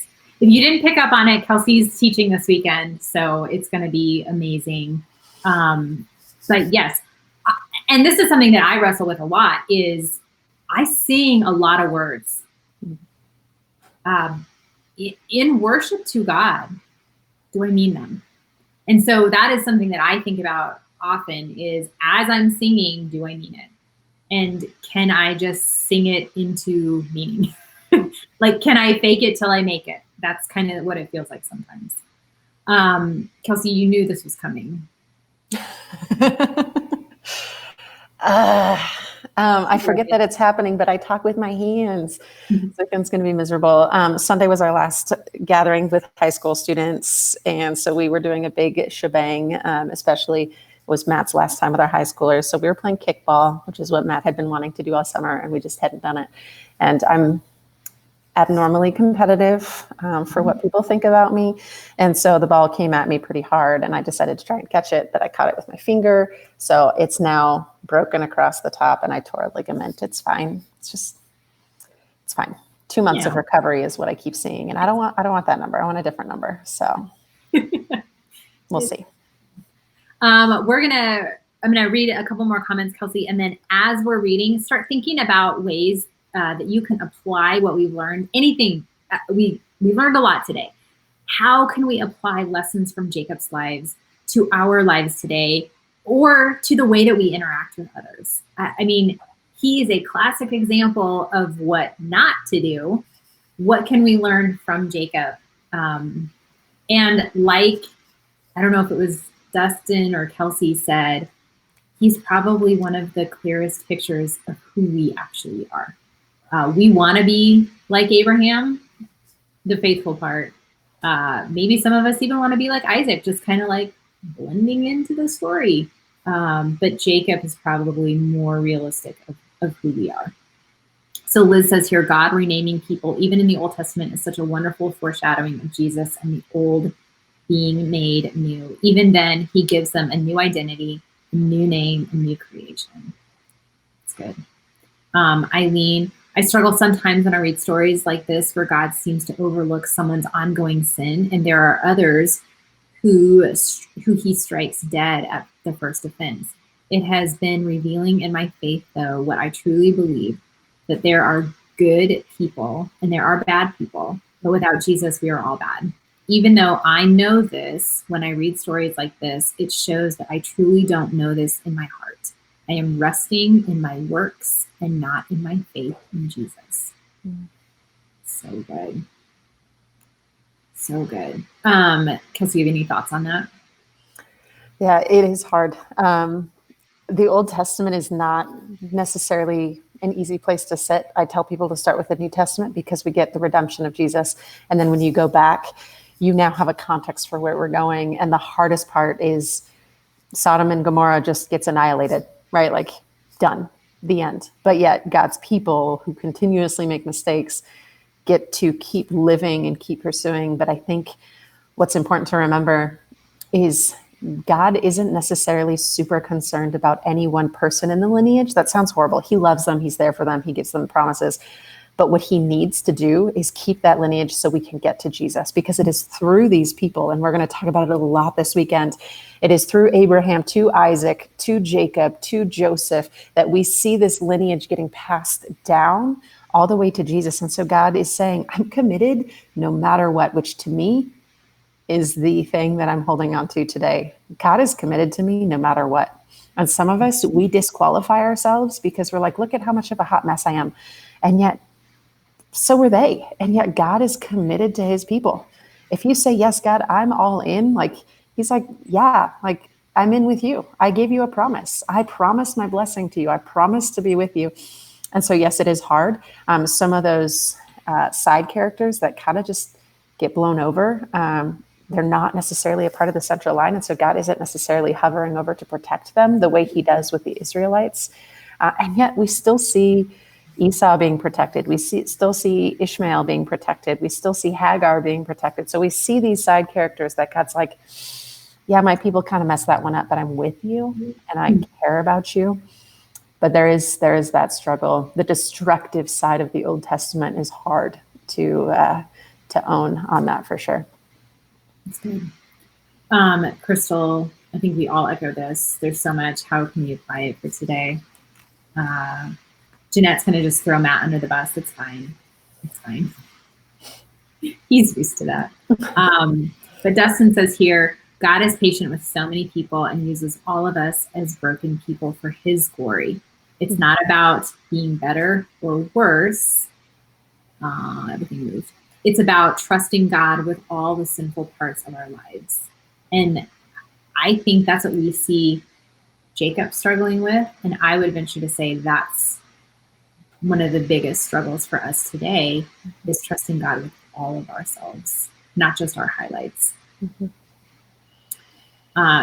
If you didn't pick up on it, Kelsey's teaching this weekend, so it's going to be amazing. But yes, And this is something that I wrestle with a lot is I sing a lot of words. In worship to God, do I mean them? And so that is something that I think about often is as I'm singing, do I mean it? And can I just sing it into meaning? Like, can I fake it till I make it? That's kind of what it feels like sometimes. Kelsey, you knew this was coming. I forget that it's happening, but I talk with my hands. So it's going to be miserable. Sunday was our last gathering with high school students. And so we were doing a big shebang, especially it was Matt's last time with our high schoolers. So we were playing kickball, which is what Matt had been wanting to do all summer, and we just hadn't done it. And I'm abnormally competitive for what people think about me. And so the ball came at me pretty hard and I decided to try and catch it, but I caught it with my finger. So it's now broken across the top and I tore a ligament. It's fine. It's fine. 2 months of recovery is what I keep seeing. And I don't want that number. I want a different number. So we'll see. I'm going to read a couple more comments, Kelsey. And then as we're reading, start thinking about ways that you can apply what we've learned. Anything we learned a lot today. How can we apply lessons from Jacob's lives to our lives today, or to the way that we interact with others? I mean, he is a classic example of what not to do. What can we learn from Jacob? And like, I don't know if it was Dustin or Kelsey said, he's probably one of the clearest pictures of who we actually are. We want to be like Abraham, the faithful part. Maybe some of us even want to be like Isaac, just kind of like blending into the story. But Jacob is probably more realistic of who we are. So Liz says here, God renaming people, even in the Old Testament, is such a wonderful foreshadowing of Jesus and the old being made new. Even then, he gives them a new identity, a new name, a new creation. It's good. Eileen, I struggle sometimes when I read stories like this where God seems to overlook someone's ongoing sin, and there are others who he strikes dead at the first offense. It has been revealing in my faith, though, what I truly believe, that there are good people and there are bad people, but without Jesus, we are all bad. Even though I know this, when I read stories like this, it shows that I truly don't know this in my heart. I am resting in my works and not in my faith in Jesus. So good. So good. Kelsey, you have any thoughts on that? Yeah, it is hard. The Old Testament is not necessarily an easy place to sit. I tell people to start with the New Testament because we get the redemption of Jesus. And then when you go back, you now have a context for where we're going. And the hardest part is Sodom and Gomorrah just gets annihilated, right? Like done, the end. But yet God's people who continuously make mistakes get to keep living and keep pursuing. But I think what's important to remember is God isn't necessarily super concerned about any one person in the lineage. That sounds horrible. He loves them. He's there for them. He gives them promises. But what he needs to do is keep that lineage so we can get to Jesus, because it is through these people, and we're going to talk about it a lot this weekend. It is through Abraham to Isaac, to Jacob, to Joseph, that we see this lineage getting passed down all the way to Jesus. And so God is saying, I'm committed no matter what, which to me is the thing that I'm holding on to today. God is committed to me no matter what. And some of us, we disqualify ourselves because we're like, look at how much of a hot mess I am. And yet, so were they. And yet God is committed to his people. If you say, yes, God, I'm all in, like, he's like, yeah, like I'm in with you. I gave you a promise. I promised my blessing to you. I promised to be with you. And so, yes, it is hard. Some of those side characters that kind of just get blown over, they're not necessarily a part of the central line. And so God isn't necessarily hovering over to protect them the way he does with the Israelites. And yet we still see Esau being protected. We still see Ishmael being protected. We still see Hagar being protected. So we see these side characters that God's like, yeah, my people kind of messed that one up, but I'm with you and I care about you. But there is that struggle. The destructive side of the Old Testament is hard to own on that for sure. That's good. Crystal, I think we all echo this. There's so much. How can we apply it for today? Jeanette's going to just throw Matt under the bus. It's fine. It's fine. He's used to that. But Dustin says here, God is patient with so many people and uses all of us as broken people for his glory. It's not about being better or worse. Everything moved. It's about trusting God with all the sinful parts of our lives. And I think that's what we see Jacob struggling with. And I would venture to say that's one of the biggest struggles for us today, is trusting God with all of ourselves, not just our highlights. Mm-hmm.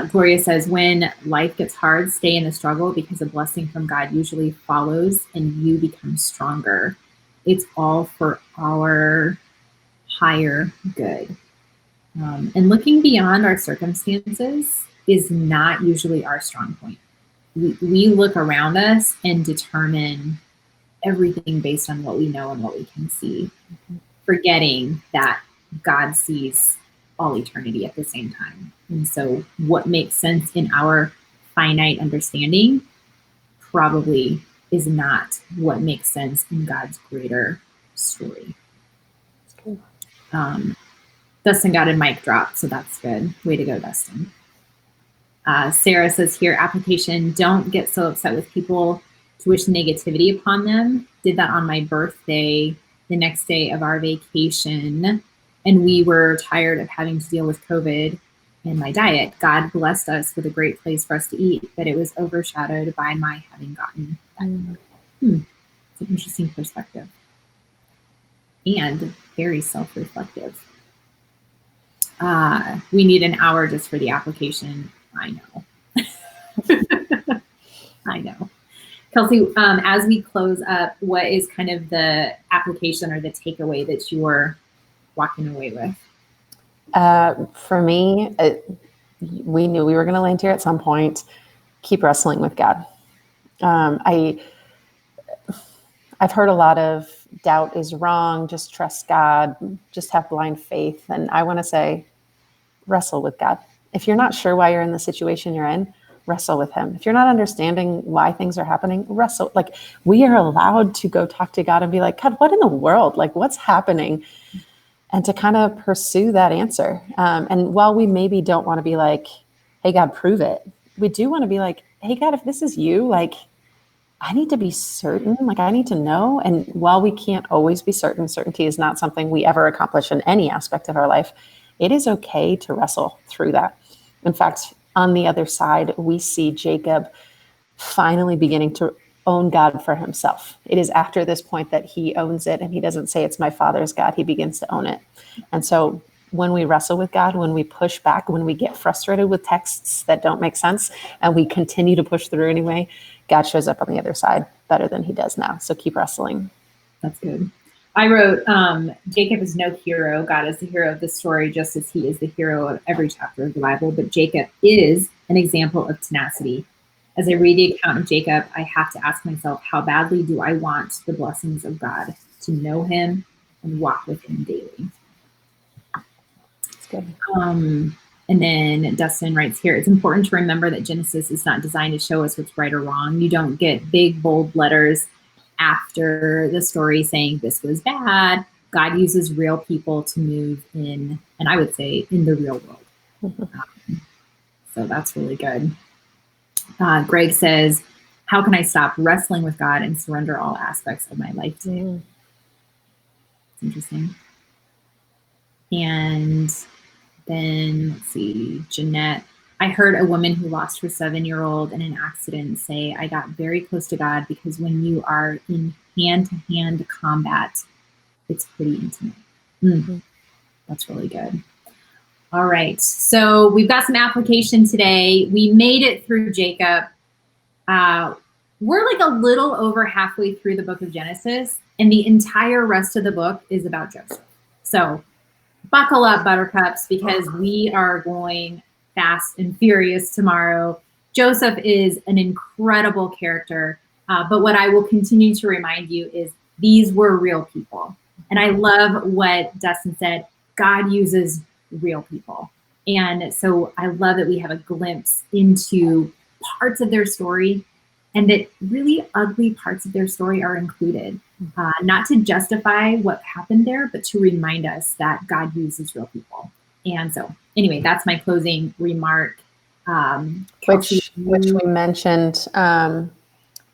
Gloria says, when life gets hard, stay in the struggle, because a blessing from God usually follows and you become stronger. It's all for our higher good. And looking beyond our circumstances is not usually our strong point. We look around us and determine everything based on what we know and what we can see, forgetting that God sees all eternity at the same time. And so what makes sense in our finite understanding probably is not what makes sense in God's greater story. Dustin got a mic drop, so that's good. Way to go, Dustin. Sarah says here, application, don't get so upset with people to wish negativity upon them. Did that on my birthday, the next day of our vacation, and we were tired of having to deal with COVID and my diet. God blessed us with a great place for us to eat, but it was overshadowed by my having gotten that. It's an interesting perspective. And very self-reflective. We need an hour just for the application. I know. I know. Kelsey, as we close up, what is kind of the application or the takeaway that you're walking away with? For me, we knew we were going to land here at some point. Keep wrestling with God. I've heard a lot of doubt is wrong. Just trust God. Just have blind faith. And I want to say, wrestle with God. If you're not sure why you're in the situation you're in, wrestle with him. If you're not understanding why things are happening, wrestle. Like, we are allowed to go talk to God and be like, God, what in the world? Like, what's happening? And to kind of pursue that answer. And while we maybe don't want to be like, hey, God, prove it, we do want to be like, hey, God, if this is you, like, I need to be certain, like, I need to know. And while we can't always be certain, certainty is not something we ever accomplish in any aspect of our life. It is okay to wrestle through that. In fact, on the other side, we see Jacob finally beginning to own God for himself. It is after this point that he owns it, and he doesn't say it's my father's God. He begins to own it. And so when we wrestle with God, when we push back, when we get frustrated with texts that don't make sense, and we continue to push through anyway, God shows up on the other side better than he does now. So keep wrestling. That's good. I wrote, Jacob is no hero. God is the hero of the story, just as he is the hero of every chapter of the Bible. But Jacob is an example of tenacity. As I read the account of Jacob, I have to ask myself, how badly do I want the blessings of God, to know him and walk with him daily? That's good. And then Dustin writes here, it's important to remember that Genesis is not designed to show us what's right or wrong. You don't get big, bold letters after the story saying this was bad. God uses real people to move in, and I would say in the real world. So that's really good. Greg says, how can I stop wrestling with God and surrender all aspects of my life to him? It's interesting. And then let's see, Jeanette. I heard a woman who lost her 7-year-old in an accident say, I got very close to God because when you are in hand-to-hand combat, it's pretty intimate. That's really good. All right, so we've got some application today. We made it through Jacob. We're like a little over halfway through the book of Genesis, and the entire rest of the book is about Joseph. So buckle up, buttercups, because we are going fast and furious tomorrow. Joseph is an incredible character, but what I will continue to remind you is these were real people. And I love what Dustin said, God uses real people. And so I love that we have a glimpse into parts of their story, and that really ugly parts of their story are included. Not to justify what happened there, but to remind us that God uses real people. And so anyway, that's my closing remark. Which we mentioned,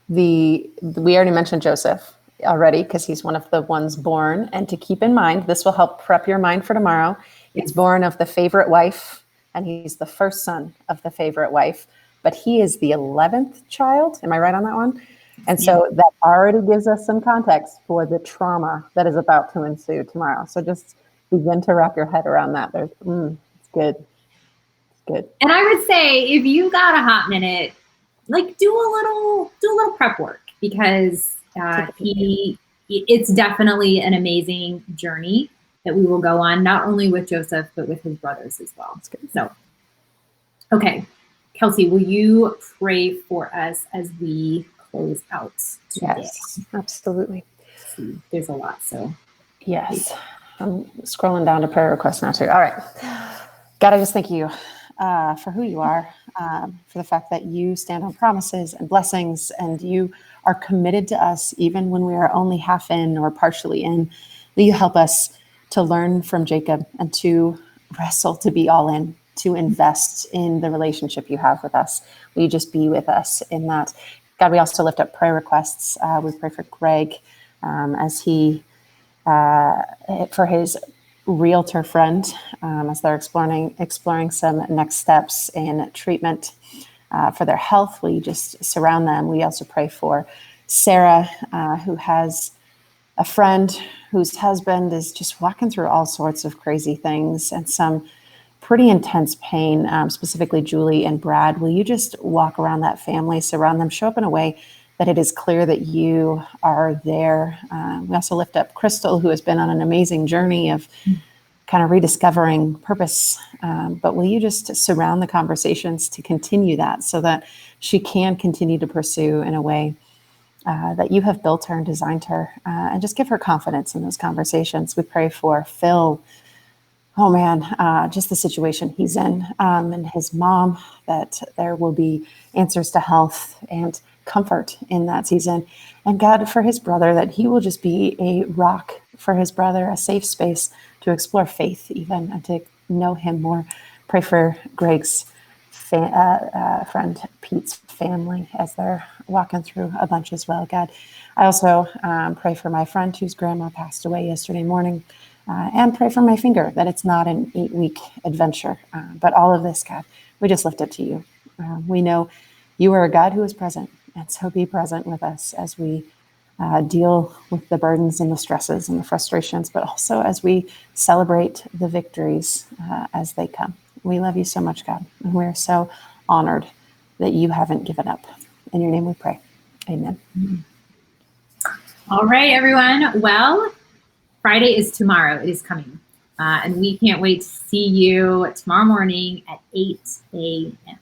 we already mentioned Joseph already, because he's one of the ones born. And to keep in mind, this will help prep your mind for tomorrow. He's born of the favorite wife, and he's the first son of the favorite wife, but he is the 11th child. Am I right on that one? And so that already gives us some context for the trauma that is about to ensue tomorrow. So just begin to wrap your head around that. It's good. It's good. And I would say, if you got a hot minute, like do a little prep work, because it's definitely an amazing journey that we will go on, not only with Joseph, but with his brothers as well. That's good. So, okay, Kelsey, will you pray for us as we close out today? Yes, absolutely. There's a lot, so. Yes, I'm scrolling down to prayer requests now too. All right. God, I just thank you for who you are, for the fact that you stand on promises and blessings, and you are committed to us even when we are only half in or partially in. Will you help us to learn from Jacob and to wrestle to be all in, to invest in the relationship you have with us? Will you just be with us in that? God, we also lift up prayer requests. We pray for Greg as he, for his realtor friend, as they're exploring some next steps in treatment for their health. Will you just surround them? We also pray for Sarah, who has a friend whose husband is just walking through all sorts of crazy things and some pretty intense pain, specifically Julie and Brad. Will you just walk around that family, surround them, show up in a way that it is clear that you are there. We also lift up Crystal, who has been on an amazing journey of kind of rediscovering purpose. But will you just surround the conversations to continue that, so that she can continue to pursue in a way that you have built her and designed her, and just give her confidence in those conversations. We pray for Phil. Oh man, just the situation he's in, and his mom, that there will be answers to health and comfort in that season. And God, for his brother, that he will just be a rock for his brother, a safe space to explore faith even, and to know him more. Pray for Greg's friend Pete's family as they're walking through a bunch as well, God. I also pray for my friend whose grandma passed away yesterday morning, and pray for my finger, that it's not an 8-week adventure. But all of this, God, we just lift it to you. We know you are a God who is present, and so be present with us as we deal with the burdens and the stresses and the frustrations, but also as we celebrate the victories as they come. We love you so much, God, and we're so honored that you haven't given up. In your name we pray. Amen. All right, everyone. Well, Friday is tomorrow. It is coming. And we can't wait to see you tomorrow morning at 8 a.m.